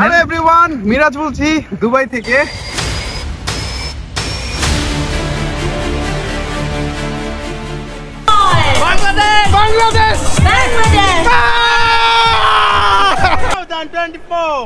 Hello everyone, Miraj বলছি Dubai থেকে। Bangladesh 2024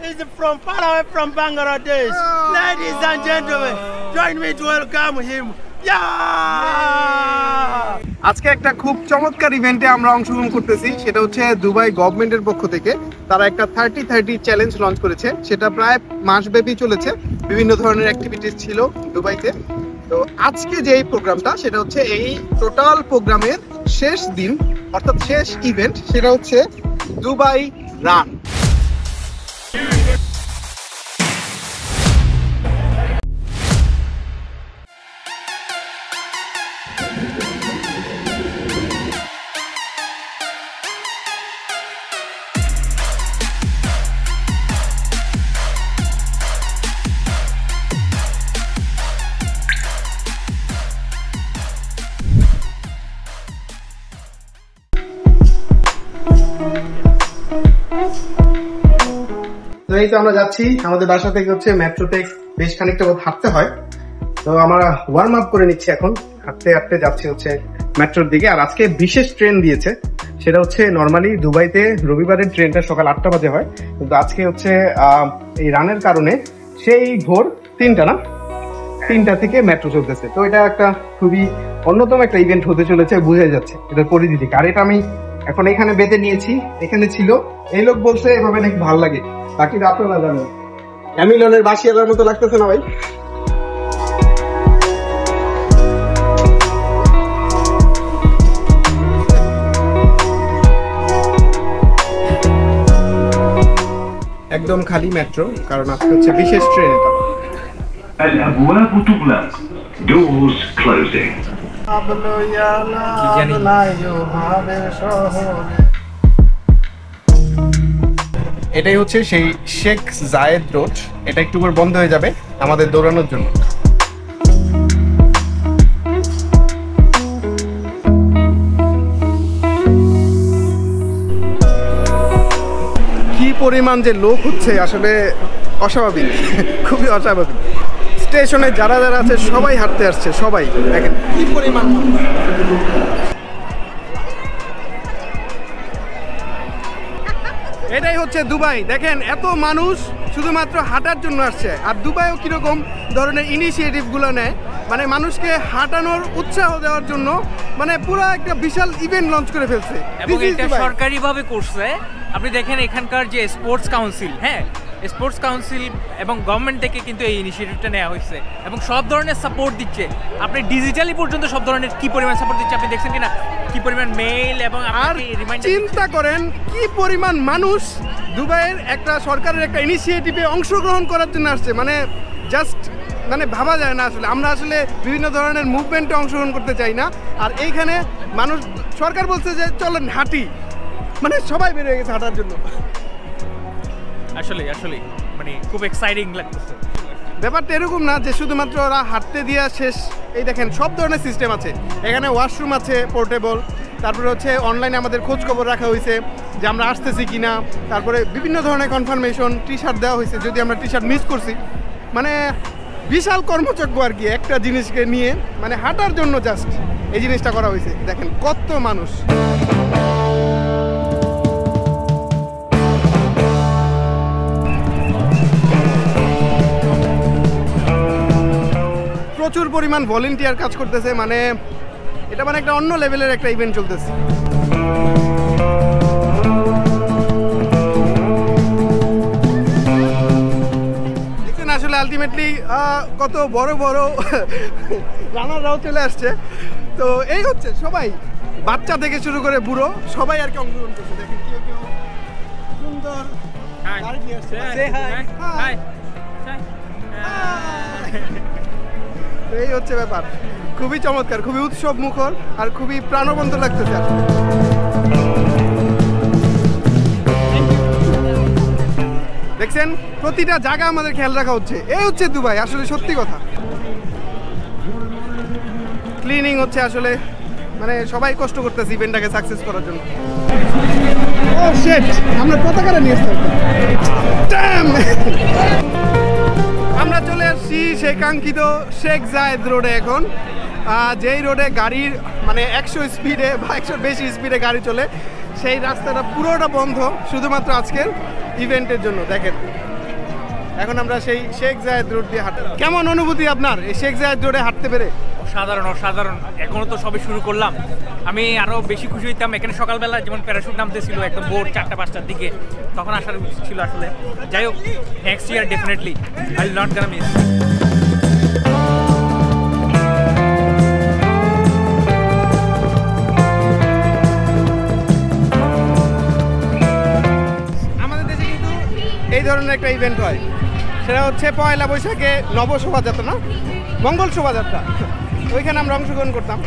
is from far away from Bangladesh. Ladies and gentlemen, join me to welcome him. আজকে একটা খুব চমৎকার ইভেন্টে আমরা অংশগ্রহণ করতেছি, সেটা হচ্ছে দুবাই গভর্নমেন্টের পক্ষ থেকে তারা একটা 30-30 চ্যালেঞ্জ লঞ্চ করেছে। সেটা প্রায় মাসব্যাপী চলেছে, বিভিন্ন ধরনের অ্যাক্টিভিটিস ছিল দুবাইতে। তো আজকে যে এই প্রোগ্রামটা, সেটা হচ্ছে এই টোটাল প্রোগ্রামের শেষ দিন, অর্থাৎ শেষ ইভেন্ট, সেটা হচ্ছে দুবাই রান। তো এই তো আমরা যাচ্ছি, আমাদের বাসা থেকে হচ্ছে মেট্রোতে বেশ খানিকটা হাঁটতে হয়। তো আমরা ওয়ার্ম আপ করে নিচ্ছি, এখন হাঁটতে হাঁটতে যাচ্ছি হচ্ছে মেট্রোর দিকে। আর আজকে বিশেষ ট্রেন দিয়েছে, সেটা হচ্ছে নর্মালি দুবাইতে রবিবারের ট্রেনটা সকাল 8টা বাজে হয়, কিন্তু আজকে হচ্ছে এই রানের কারণে সেই ভোর 3টা থেকে মেট্রো চলতেছে। তো এটা একটা খুবই অন্যতম একটা ইভেন্ট হতে চলেছে, বোঝা যাচ্ছে এটার পরিধি থেকে। আর এটা আমি এখন এখানে বেঁধে নিয়েছি, এখানে ছিল, এই লোক বলছে এভাবে নাকি ভালো লাগে, বাকি আপনারা জানেন। অ্যামিলনের বাসিয়ালার মতো লাগতেছে না ভাই? একদম খালি মেট্রো, কারণ আজকে হচ্ছে বিশেষ ট্রেন এটা। الأبواب تغلق. Doors closing. এটাই হচ্ছে সেই শেখ জায়েদ রোড, এটা একটু করে বন্ধ হয়ে যাবে আমাদের দৌড়ানোর জন্য। কি পরিমাণ যে লোক হচ্ছে, আসলে অস্বাভাবিক, খুবই অস্বাভাবিক। স্টেশনে যারা যারা আছে সবাই হাঁটতে আসছে, সবাই দেখেন কি পরিমাণ। এটাই হচ্ছে দুবাই, দেখেন এত মানুষ শুধুমাত্র হাঁটার জন্য আসছে। আর দুবাইও কিরকম ধরনের ইনিশিয়েটিভগুলো নেয়, মানে মানুষকে হাঁটানোর উৎসাহ দেওয়ার জন্য, মানে পুরো একটা বিশাল ইভেন্ট লঞ্চ করে ফেলছে, এবং এটা সরকারিভাবে করছে। আপনি দেখেন এখানকার যে স্পোর্টস কাউন্সিল, হ্যাঁ স্পোর্টস কাউন্সিল এবং গভর্নমেন্ট থেকে কিন্তু এই ইনিশিয়েটিভটা নেওয়া হয়েছে এবং সব ধরনের সাপোর্ট দিচ্ছে। আপনি ডিজিটালি পর্যন্ত সব ধরনের কি পরিমাণ সাপোর্ট দিচ্ছে আপনি দেখছেন কিনা, কি পরিমাণ মেইল এবং আর চিন্তা করেন কি পরিমাণ মানুষ দুবাইয়ের একটা সরকারের একটা ইনিশিয়েটিভে অংশগ্রহণ করার জন্য আসছে, মানে জাস্ট মানে ভাবা যায় না। আসলে আমরা আসলে বিভিন্ন ধরনের মুভমেন্টে অংশগ্রহণ করতে চাই না, আর এইখানে মানুষ, সরকার বলছে যে চলেন হাঁটি, মানে সবাই বের হয়ে গেছে হাঁটার জন্য। আসলে আসলে মানে খুব এক্সাইটিং লাগতেছে। ব্যাপারটা এরকম না যে শুধুমাত্র ওরা হাঁটতে দিয়া শেষ। এই দেখেন সব ধরনের সিস্টেম আছে এখানে, ওয়াশরুম আছে পোর্টেবল, তারপরে হচ্ছে অনলাইনে আমাদের খোঁজ খবর রাখা হয়েছে যে আমরা আসতেছি কিনা, তারপরে বিভিন্ন ধরনের কনফার্মেশন, টি শার্ট দেওয়া হয়েছে যদি আমরা টি শার্ট মিস করছি। মানে বিশাল কর্মযজ্ঞ আর কি, একটা জিনিসকে নিয়ে মানে হাঁটার জন্য জাস্ট এই জিনিসটা করা হয়েছে। দেখেন কত মানুষ। প্রচুর পরিমাণ ভলেন্টিয়ার কাজ করতেছে, মানে এটা মানে একটা অন্য লেভেলের একটা ইভেন্ট চলতেছে। দেখছেন আসলে আলটিমেটলি কত বড় বড় রানাররাও চলে আসছে। তো এই হচ্ছে সবাই, বাচ্চা থেকে শুরু করে বুড়ো সবাই আর কি অংশগ্রহণ করছে। দেখেন কেউ কেউ সুন্দর গাড়ি নিয়ে আসছে। এই হচ্ছে ব্যাপার, খুবই চমৎকার, খুবই উৎসব মুখর আর খুবই প্রাণবন্ত লাগতেছে আসলে। দেখছেন প্রতিটা জায়গা আমাদের খেয়াল রাখা হচ্ছে, এই হচ্ছে দুবাই, আসলে সত্যি কথা। ক্লিনিং হচ্ছে আসলে, মানে সবাই কষ্ট করতেছে ইভেন্টটাকে সাকসেস করার জন্য। ও শিট, আমরা পতাকাটা নিয়ে আসতে সেই কাঙ্ক্ষিত শেখ জায়েদ রোডে এখন, যেই রোডে গাড়ির মানে 100 স্পিডে বা 100 বেশি স্পিডে গাড়ি চলে, সেই রাস্তাটা পুরোটা বন্ধ শুধুমাত্র আজকের ইভেন্টের জন্য। দেখেন এখন আমরা সেই শেখ জায়েদ রোড দিয়ে হাঁটতে। কেমন অনুভূতি আপনার এই শেখ জায়েদ রোডে হাঁটতে পেরে? অসাধারণ অসাধারণ। এখনো তো সবে শুরু করলাম, আমি আরো বেশি খুশি হইতাম। এখানে সকালবেলা যেমন প্যারাশুট নামতেছিল একদম ভোর 4টা-5টার দিকে, তখন আসার উচিত ছিল আসলে। যাই হোক, next year definitely I will not gonna miss. আমাদের দেশে কিন্তু এই ধরনের একটা ইভেন্ট হয়, সেটা হচ্ছে পয়লা বৈশাখে নব শোভাযাত্রা, না মঙ্গল শোভাযাত্রা, ওইখানে আমরা অংশগ্রহণ করতাম।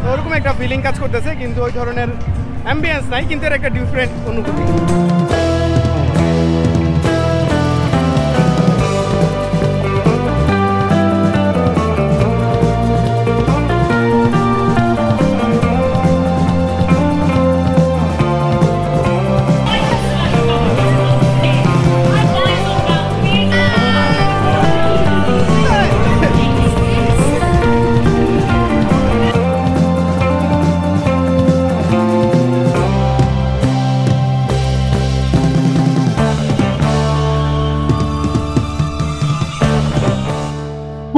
তো ওরকম একটা ফিলিং কাজ করতেছে, কিন্তু ওই ধরনের অ্যাম্বিয়েন্স নাই, কিন্তু এর একটা ডিফারেন্ট অনুভূতি।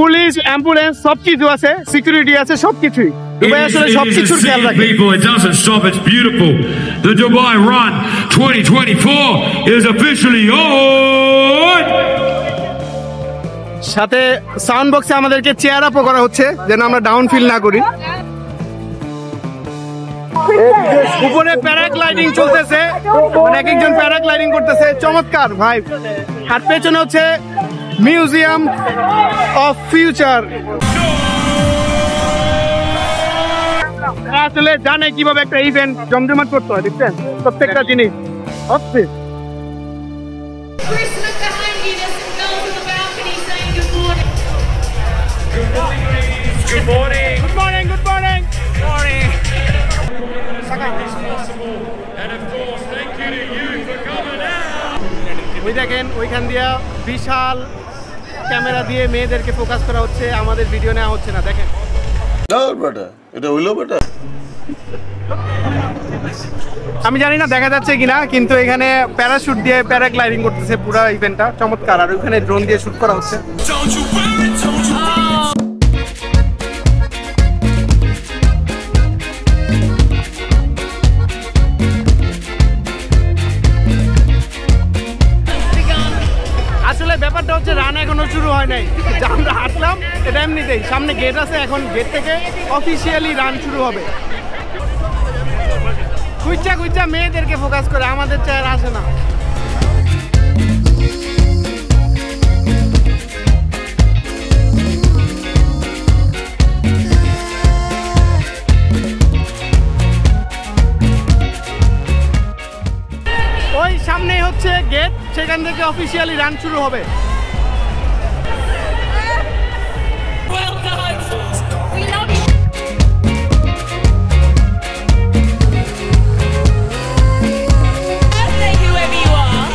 পুলিশ, অ্যাম্বুলেন্স সবকিছু আছে, সিকিউরিটি আছে, সবকিছুই। দুবাই আসলে সবকিছুর খেয়াল রাখে। People, it doesn't stop. It's beautiful. The Dubai Run 2024 is officially on. সাথে সাউন্ড বক্সে আমাদেরকে চেয়ার আপও করা হচ্ছে যেন আমরা ডাউন ফিল না করি। উপরে প্যারাগ্লাইডিং চলতেছে, মানে এক একজন প্যারাগ্লাইডিং করতেছে, চমৎকার ভাই। আর পেছনে হচ্ছে মিউজিয়াম অফ ফিউচার। আসলে জানে কিভাবে একটা ইভেন্ট জমজমাট করতে হয়, দেখছেন প্রত্যেকটা জিনিস। Chris, look behind you. There's some girls on the balcony saying good morning. Good morning, ladies. Good morning. Good morning, good morning, morning. Make this possible. And of course, thank you to you for coming out. ওই দেখেন ওইখান দিয়া বিশাল camera দিয়ে মেয়েদেরকে focus করা হচ্ছে, আমাদের video নেওয়া হচ্ছে না। দেখেন আমি জানি না দেখা যাচ্ছে কিনা, কিন্তু এখানে প্যারাশুট দিয়ে প্যারাগ্লাইডিং করতেছে পুরো ইভেন্টটা, চমৎকার। আর ওইখানে ড্রোন দিয়ে শুট করা হচ্ছে। আসলে ব্যাপারটা হচ্ছে রান এখনো শুরু হয় নাই, আমরা হাঁটলাম এটা এমনিতেই। সামনে গেট আছে, এখন গেট থেকে অফিসিয়ালি রান শুরু হবে। খুঁজা খুঁজা মেয়েদেরকে ফোকাস করে, আমাদের চেয়ার আসে না। ওই সামনেই হচ্ছে গেট, সেখান থেকে অফিসিয়ালি রান শুরু হবে। Well done. We love you. Birthday, whoever you are.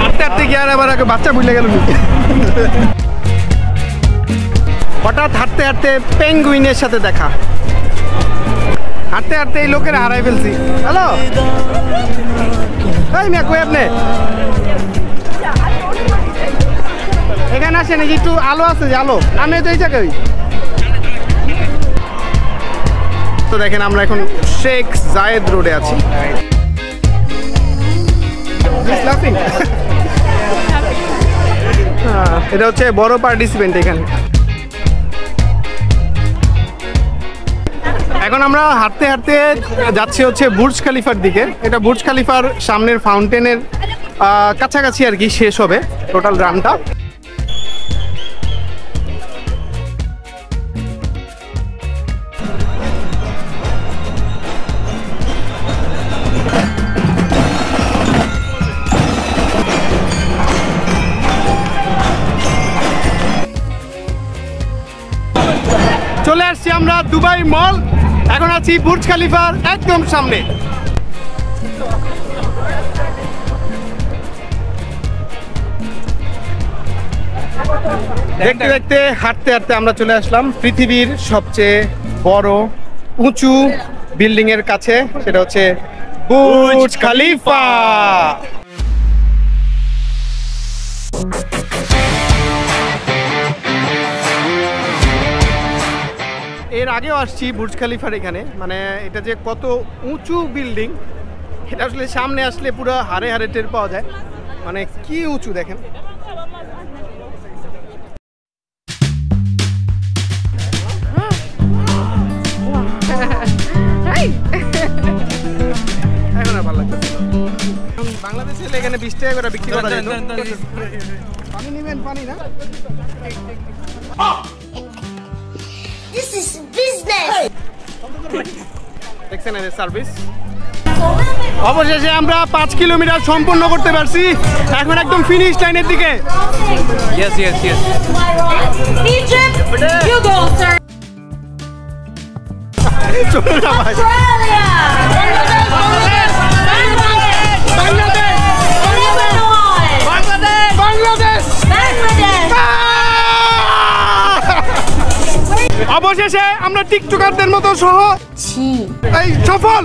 হাঁটতে হাঁটতে গিয়ে আর আবার বাচ্চা ভুলে গেল। হঠাৎ হাঁটতে হাঁটতে পেঙ্গুইনের সাথে দেখা, হাঁটতে হাঁটতে এই লোকের হারাই ফেলছি। হ্যালো, এই মিয়া কই আপনি? এখানে আসে নাকি? একটু আলো আছে যে আলো, আমি তো এই জায়গায়। তো দেখেন আমরা এখন শেখ জায়েদ রোডে আছি। এটা হচ্ছে বড় পার্টিসিপেন্ট এখানে। এখন আমরা হাঁটতে হাঁটতে যাচ্ছি হচ্ছে বুর্জ খালিফার দিকে। এটা বুর্জ খালিফার সামনের ফাউন্টেনের কাছাকাছি আর কি শেষ হবে টোটাল রানটা। চলে আসছি আমরা দুবাই মল, এখন আছি বুর্জ খালিফার একদম সামনে। দেখতে দেখতে হাঁটতে হাঁটতে আমরা চলে আসলাম পৃথিবীর সবচেয়ে বড় উঁচু বিল্ডিং এর কাছে, সেটা হচ্ছে বুর্জ খলিফা। এর আগেও আসছি বুর্জ খলিফার এখানে, মানে এটা যে কত উঁচু বিল্ডিং এটা আসলে সামনে আসলে পুরো হাড়ে হাড়ে টের পাওয়া যায়, মানে কি উঁচু দেখেন। এখন আর ভালো লাগছে। বাংলাদেশে এখানে 20 টাকা করে বিক্রি করা যায়। পানি নেবেন? পানি না, This is business. দেখছেন এর সার্ভিস। অবশেষে আমরা 5 কিলোমিটার সম্পূর্ণ করতে পারছি, এখন একদম ফিনিশ লাইনের দিকে। Yes yes yes. Egypt, you go, sir. চলুন না ভাই। Australia. Bangladesh. বাংলাদেশ, বাংলাদেশ। অবশেষে আমরা টিকটকারদের মতো সহ এই সফল,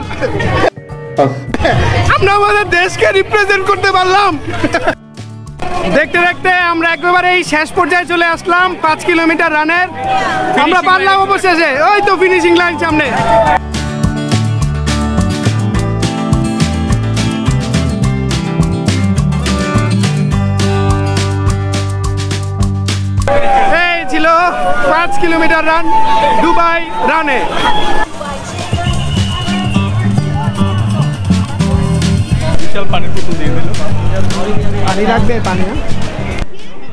আমরা আমাদের দেশকে রিপ্রেজেন্ট করতে পারলাম। দেখতে দেখতে আমরা একেবারে এই শেষ পর্যায়ে চলে আসলাম 5 কিলোমিটার রানের। আমরা পারলাম অবশেষে, ওই তো ফিনিশিং লাইন সামনে। এই ছিল 5 কিলোমিটার রান দুবাই রানে। পানি লাগবে, পানি।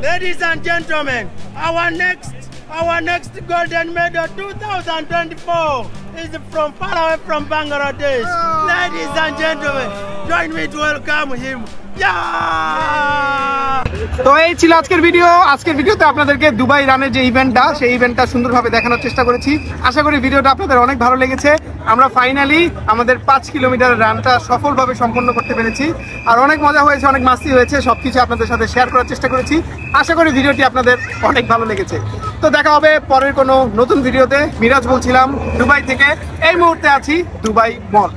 Ladies and gentlemen, our next golden medal 2024 is from far away from Bangladesh. Ladies and gentlemen, join me to welcome him. তো এই ছিল আজকের ভিডিও। আজকের ভিডিওতে আপনাদেরকে দুবাই রানের যে ইভেন্টটা, সেই ইভেন্টটা সুন্দরভাবে দেখানোর চেষ্টা করেছি। আশা করি ভিডিওটা আপনাদের অনেক ভালো লেগেছে। আমরা ফাইনালি আমাদের 5 কিলোমিটার রানটা সফলভাবে সম্পন্ন করতে পেরেছি, আর অনেক মজা হয়েছে, অনেক মাস্তি হয়েছে। সবকিছু আপনাদের সাথে শেয়ার করার চেষ্টা করেছি। আশা করি ভিডিওটি আপনাদের অনেক ভালো লেগেছে। তো দেখা হবে পরের কোনো নতুন ভিডিওতে। মিরাজ বলছিলাম দুবাই থেকে, এই মুহূর্তে আছি দুবাই মল।